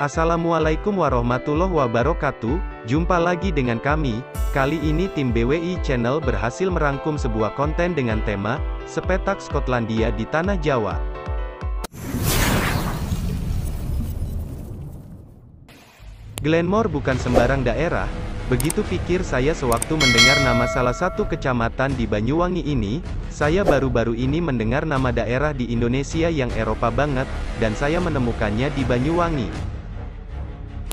Assalamualaikum warahmatullahi wabarakatuh, jumpa lagi dengan kami. Kali ini tim BWI Channel berhasil merangkum sebuah konten dengan tema, Sepetak Skotlandia di Tanah Jawa. Glenmore bukan sembarang daerah, begitu pikir saya sewaktu mendengar nama salah satu kecamatan di Banyuwangi ini. Saya baru-baru ini mendengar nama daerah di Indonesia yang Eropa banget, dan saya menemukannya di Banyuwangi.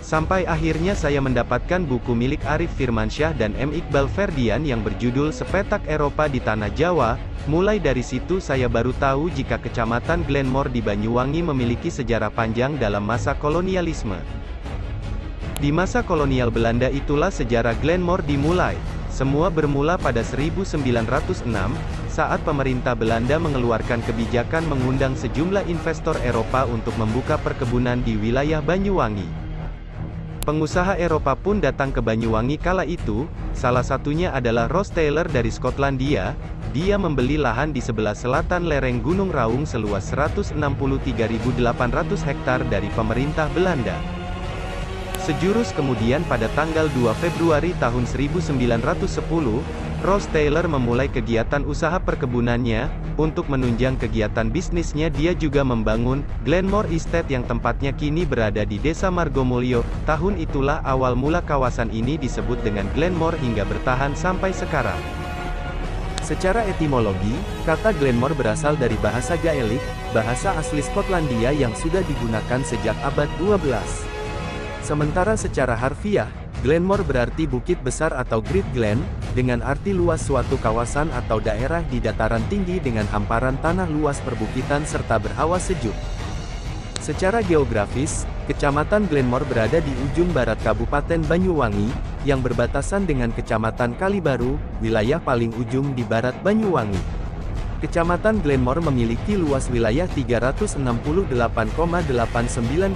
Sampai akhirnya saya mendapatkan buku milik Arif Firmansyah dan M. Iqbal Ferdian yang berjudul Sepetak Eropa di Tanah Jawa. Mulai dari situ saya baru tahu jika Kecamatan Glenmore di Banyuwangi memiliki sejarah panjang dalam masa kolonialisme. Di masa kolonial Belanda itulah sejarah Glenmore dimulai. Semua bermula pada 1906, saat pemerintah Belanda mengeluarkan kebijakan mengundang sejumlah investor Eropa untuk membuka perkebunan di wilayah Banyuwangi. Pengusaha Eropa pun datang ke Banyuwangi kala itu, salah satunya adalah Ross Taylor dari Skotlandia. Dia membeli lahan di sebelah selatan lereng Gunung Raung seluas 163.800 hektar dari pemerintah Belanda. Sejurus kemudian pada tanggal 2 Februari tahun 1910, Ross Taylor memulai kegiatan usaha perkebunannya. Untuk menunjang kegiatan bisnisnya dia juga membangun Glenmore Estate yang tempatnya kini berada di Desa Margomulyo. Tahun itulah awal mula kawasan ini disebut dengan Glenmore hingga bertahan sampai sekarang. Secara etimologi, kata Glenmore berasal dari bahasa Gaelik, bahasa asli Skotlandia yang sudah digunakan sejak abad 12. Sementara secara harfiah, Glenmore berarti bukit besar atau Great Glen, dengan arti luas suatu kawasan atau daerah di dataran tinggi dengan hamparan tanah luas perbukitan serta berhawa sejuk. Secara geografis, Kecamatan Glenmore berada di ujung barat Kabupaten Banyuwangi, yang berbatasan dengan Kecamatan Kalibaru, wilayah paling ujung di barat Banyuwangi. Kecamatan Glenmore memiliki luas wilayah 368,89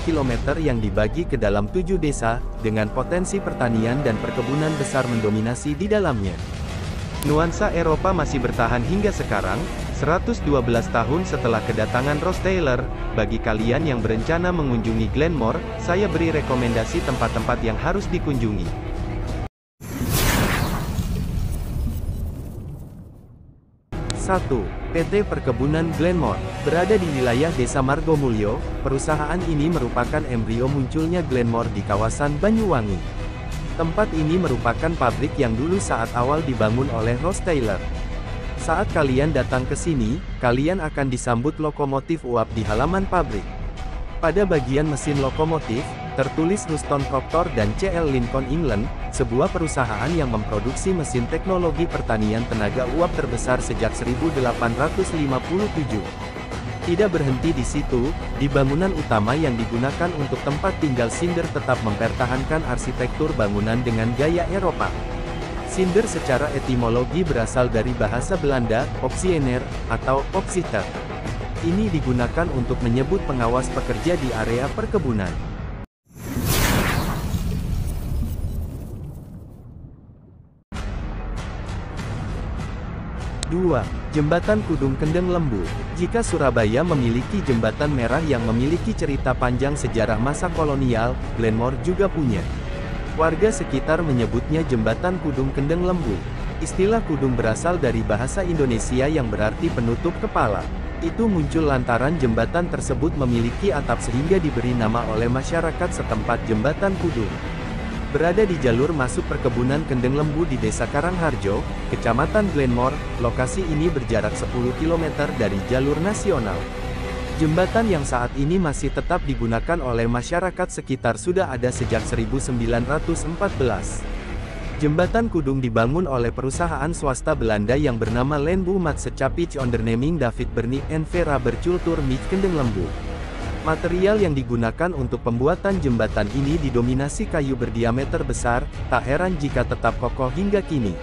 km yang dibagi ke dalam 7 desa, dengan potensi pertanian dan perkebunan besar mendominasi di dalamnya. Nuansa Eropa masih bertahan hingga sekarang, 112 tahun setelah kedatangan Ross Taylor. Bagi kalian yang berencana mengunjungi Glenmore, saya beri rekomendasi tempat-tempat yang harus dikunjungi. 1. PT Perkebunan Glenmore. Berada di wilayah Desa Margomulyo, perusahaan ini merupakan embrio munculnya Glenmore di kawasan Banyuwangi. Tempat ini merupakan pabrik yang dulu saat awal dibangun oleh Ross Taylor. Saat kalian datang ke sini, kalian akan disambut lokomotif uap di halaman pabrik. Pada bagian mesin lokomotif, tertulis Ruston Proctor dan C.L. Lincoln England, sebuah perusahaan yang memproduksi mesin teknologi pertanian tenaga uap terbesar sejak 1857. Tidak berhenti di situ, di bangunan utama yang digunakan untuk tempat tinggal Cinder tetap mempertahankan arsitektur bangunan dengan gaya Eropa. Cinder secara etimologi berasal dari bahasa Belanda, opsiener, atau opsitter. Ini digunakan untuk menyebut pengawas pekerja di area perkebunan. 2. Jembatan Kudung Kendeng Lembu. Jika Surabaya memiliki jembatan merah yang memiliki cerita panjang sejarah masa kolonial, Glenmore juga punya. Warga sekitar menyebutnya Jembatan Kudung Kendeng Lembu. Istilah kudung berasal dari bahasa Indonesia yang berarti penutup kepala. Itu muncul lantaran jembatan tersebut memiliki atap sehingga diberi nama oleh masyarakat setempat Jembatan Kudung. Berada di jalur masuk perkebunan Kendeng Lembu di Desa Karangharjo, Kecamatan Glenmore, lokasi ini berjarak 10 km dari jalur nasional. Jembatan yang saat ini masih tetap digunakan oleh masyarakat sekitar sudah ada sejak 1914. Jembatan Kudung dibangun oleh perusahaan swasta Belanda yang bernama Lenbu Maatschappij Onderneming David Bernie en Vera Bercultur met Kendeng Lembu. Material yang digunakan untuk pembuatan jembatan ini didominasi kayu berdiameter besar, tak heran jika tetap kokoh hingga kini.